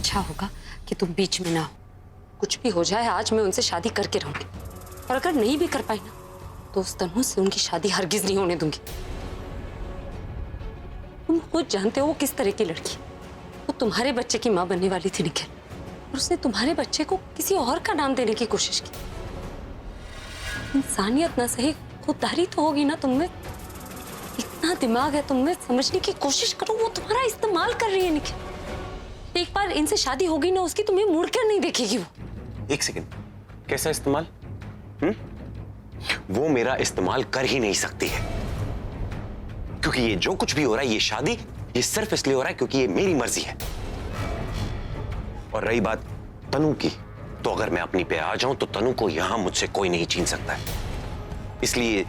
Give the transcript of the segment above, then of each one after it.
अच्छा होगा कि तुम बीच में ना हो। कुछ भी हो जाए, आज मैं उनसे शादी करके रहूंगी, और अगर नहीं भी कर पाई ना तो उस तनु से उनकी शादी हरगिज नहीं होने दूंगी। तुम खुद जानते हो वो किस तरह की लड़की। वो तुम्हारे बच्चे की माँ बनने वाली थी निखिल, और उसने तुम्हारे बच्चे को किसी और का नाम देने की कोशिश की। इंसानियत ना सही, खुददारी तो होगी ना तुम में। इतना दिमाग है तुम में, समझने की कोशिश करो। वो तुम्हारा इस्तेमाल कर रही है निखिल। एक बार इनसे शादी होगी ना उसकी, तुम्हें मुड़कर नहीं देखेगी वो। एक सेकंड, कैसा इस्तेमाल? वो मेरा इस्तेमाल कर ही नहीं सकती है, क्योंकि ये जो कुछ भी हो रहा है, ये शादी, ये सिर्फ इसलिए हो रहा है क्योंकि ये मेरी मर्जी है। और रही बात तनु की, तो अगर मैं अपनी पे आ जाऊं तो तनु को यहां मुझसे कोई नहीं छीन सकता है। इसलिए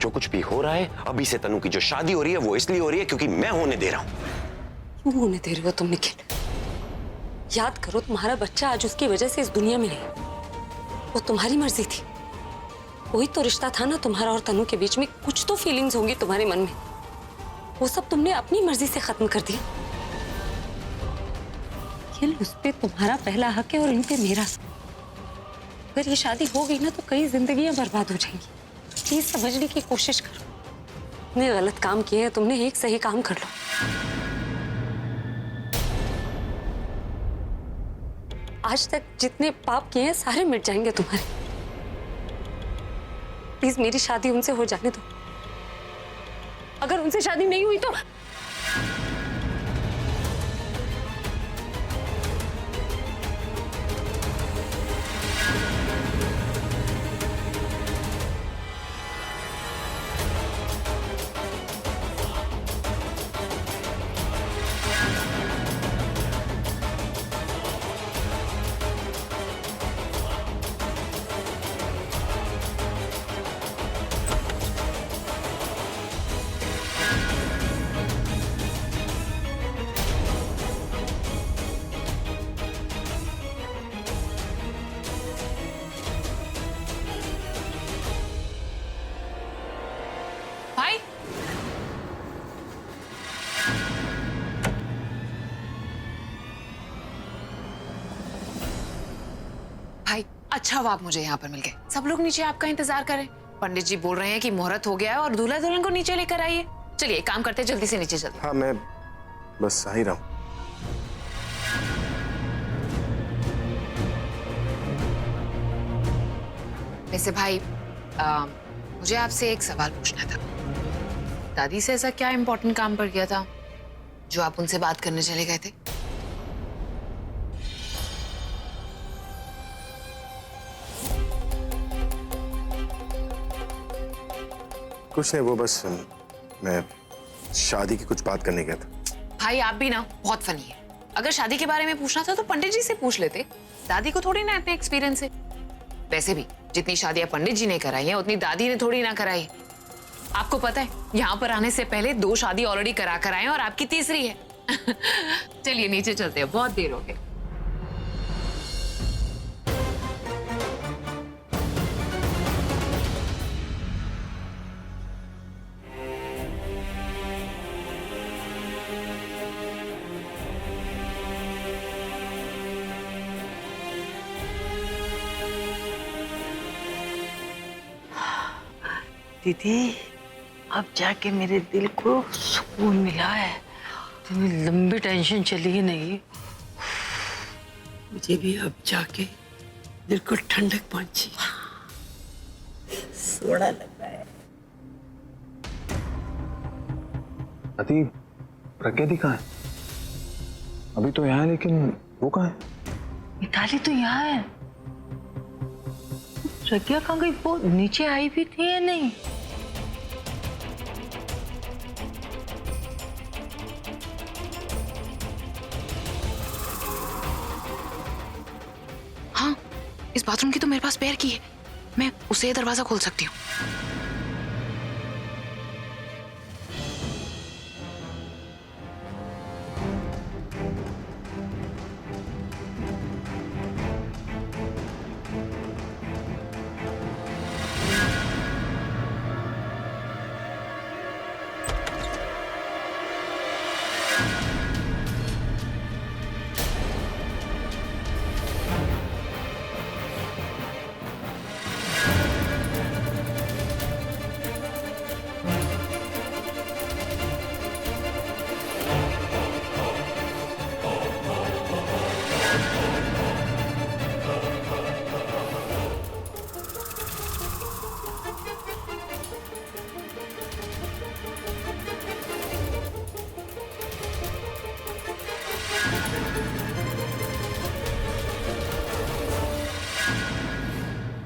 जो कुछ भी हो रहा है, अभी से तनु की जो शादी हो रही है वो इसलिए हो रही है क्योंकि मैं होने दे रहा हूं। क्यों होने दे रहे हो तुम निखिल? याद करो, तुम्हारा बच्चा आज उसकी वजह से इस दुनिया में नहीं। वो तुम्हारी मर्जी थी। वही तो रिश्ता था ना तुम्हारा और तनु के बीच में। कुछ तो फीलिंग्स होंगी तुम्हारे मन में, वो सब तुमने अपनी मर्जी से खत्म कर दिया। निखिल, उस पे तुम्हारा पहला हक है और इन पे मेरा। अगर ये शादी हो गई ना तो कई जिंदगियां बर्बाद हो जाएंगी। प्लीज समझने की कोशिश करो। तुमने गलत काम किए हैं, तुमने एक सही काम कर लो। आज तक जितने पाप किए हैं सारे मिट जाएंगे तुम्हारे। प्लीज मेरी शादी उनसे हो जाने दो। अगर उनसे शादी नहीं हुई तो भाई, भाई अच्छा हुआ आप मुझे यहाँ पर मिल गए। सब लोग नीचे आपका इंतजार कर रहे हैं। पंडित जी बोल रहे हैं कि मुहूर्त हो गया है और दूल्हा दुल्हन को नीचे लेकर आइए। चलिए एक काम करते हैं, जल्दी से नीचे चलते हैं। हाँ, मैं बस आ ही रहा हूँ। वैसे भाई, मुझे आपसे एक सवाल पूछना था। दादी से ऐसा क्या इम्पोर्टेंट काम पड़ गया था जो आप उनसे बात करने चले गए थे? कुछ नहीं, वो बस मैं शादी की कुछ बात करने गया था। भाई आप भी ना बहुत फनी है। अगर शादी के बारे में पूछना था तो पंडित जी से पूछ लेते। दादी को थोड़ी ना इतने एक्सपीरियंस है। वैसे भी जितनी शादियां पंडित जी ने कराई हैं उतनी दादी ने थोड़ी ना कराई। आपको पता है, यहाँ पर आने से पहले 2 शादी ऑलरेडी करा कर आए हैं और आपकी तीसरी है। चलिए नीचे चलते हैं, बहुत देर हो गई। दीदी, अब जाके मेरे दिल को सुकून मिला है। तुम्हें लंबी टेंशन चली ही नहीं। मुझे भी अब जाके दिल को ठंडक पहुंची। सोना लग रहा है। अति प्रज्ञा कहाँ है? अभी तो यहाँ है, लेकिन वो कहाँ है? मिताली तो यहाँ है। प्रज्ञा कहाँ गई? वो नीचे आई भी थी या नहीं? हाँ, इस बाथरूम की तो मेरे पास स्पेयर की है। मैं उसे दरवाजा खोल सकती हूँ।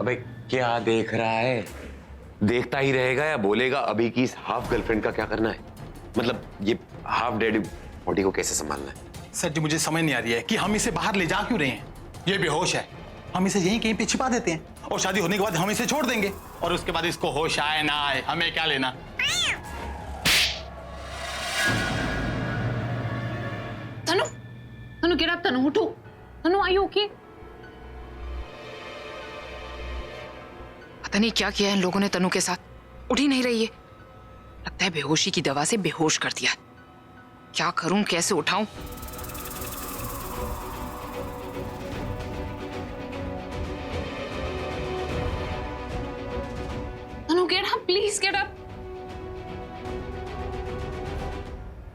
अबे क्या देख रहा है? देखता ही रहेगा या बोलेगा अभी की इस हाफ गर्लफ्रेंड का क्या करना है? मतलब ये हाफ डेड बॉडी को कैसे संभालना है? सर जी मुझे समझ नहीं आ रही है कि हम इसे बाहर ले जा क्यों रहे हैं। ये बेहोश है, हम इसे यहीं कहीं पे छिपा देते हैं और शादी होने के बाद हम इसे छोड़ देंगे और उसके बाद इसको होश आए ना आए हमें क्या लेना। तनु, तनु get up, तनु उठो। तनु are you okay? पता नहीं क्या किया इन लोगों ने तनु के साथ, उठ ही नहीं रही है। लगता है बेहोशी की दवा से बेहोश कर दिया। क्या करूं, कैसे उठाऊं? तनु get up, please get up।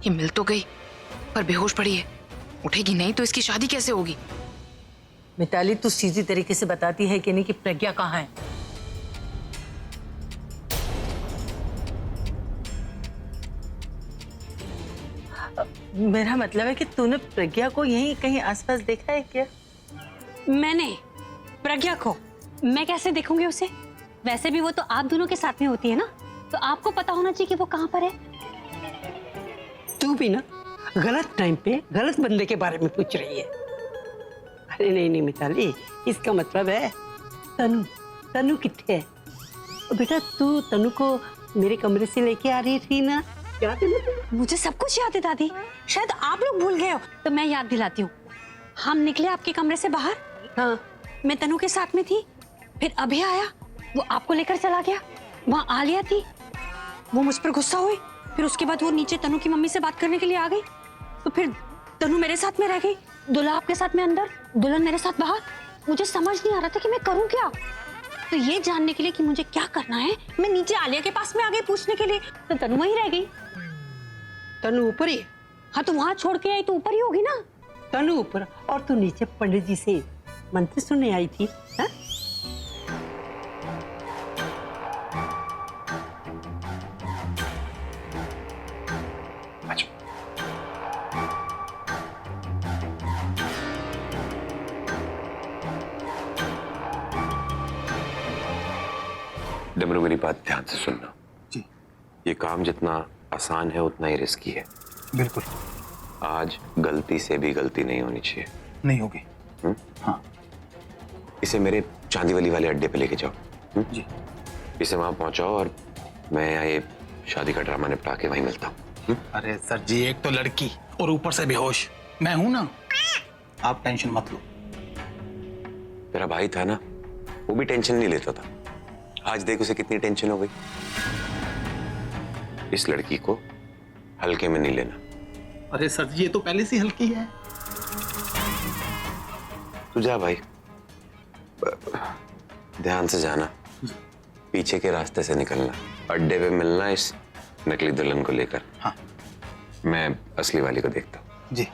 ये मिल तो गई पर बेहोश पड़ी है, उठेगी नहीं तो इसकी शादी कैसे होगी? मिताली तू सीधी तरीके से बताती है कि नहीं कि प्रज्ञा कहाँ है? मेरा मतलब है कि तूने प्रज्ञा को यहीं कहीं आसपास देखा है क्या? मैंने प्रज्ञा को? मैं कैसे देखूंगी उसे? वैसे भी वो तो आप दोनों के साथ में होती है ना, तो आपको पता होना चाहिए कि वो कहाँ पर है। तू भी ना गलत टाइम पे गलत बंदे के बारे में पूछ रही है। अरे नहीं नहीं मिताली, इसका मतलब है तनु। तनु कितने है? बेटा तू तनु को मेरे कमरे से लेके आ रही थी ना, याद है ना? मुझे सब कुछ याद है दादी, शायद आप लोग भूल गए हो तो मैं याद दिलाती हूँ। हम निकले आपके कमरे से बाहर, हाँ मैं तनु के साथ में थी, फिर अभी आया, वो आपको लेकर चला गया। वहाँ आलिया थी, वो मुझ पर गुस्सा हुई, फिर उसके बाद वो नीचे तनु की मम्मी से बात करने के लिए आ गई, तो फिर तनु मेरे साथ में रह गई, दुल्हा आपके साथ में अंदर, दुल्हन मेरे साथ बाहर। मुझे समझ नहीं आ रहा था कि मैं करूँ क्या। तो ये जानने के लिए कि मुझे क्या करना है, मैं नीचे आलिया के पास में आ गई पूछने के लिए, तो तनु वहीं रह गई। तनु ऊपर ही? हाँ तो वहां छोड़ के आई तो ऊपर ही होगी ना। तनु ऊपर और तू नीचे पंडित जी से मंत्र सुनने आई थी, हाँ? डमरू मेरी बात ध्यान से सुनना जी। ये काम जितना आसान है उतना ही रिस्की है। बिल्कुल आज गलती से भी गलती नहीं होनी चाहिए। नहीं होगी। हाँ इसे मेरे चांदीवली वाले अड्डे पे लेके जाओ। जी। इसे वहां पहुंचाओ और मैं यहाँ ये शादी का ड्रामा निपटा के वहीं मिलता हूँ। अरे सर जी एक तो लड़की और ऊपर से बेहोश, मैं हूं ना, आप टेंशन मत लो। तेरा भाई था ना, वो भी टेंशन नहीं लेता था, आज देख उसे कितनी टेंशन हो गई। इस लड़की को हल्के में नहीं लेना। अरे सर जी ये तो पहले से हल्की है। तू जा भाई, ध्यान से जाना, पीछे के रास्ते से निकलना, अड्डे पे मिलना इस नकली दुल्हन को लेकर। हाँ मैं असली वाली को देखता हूँ। जी।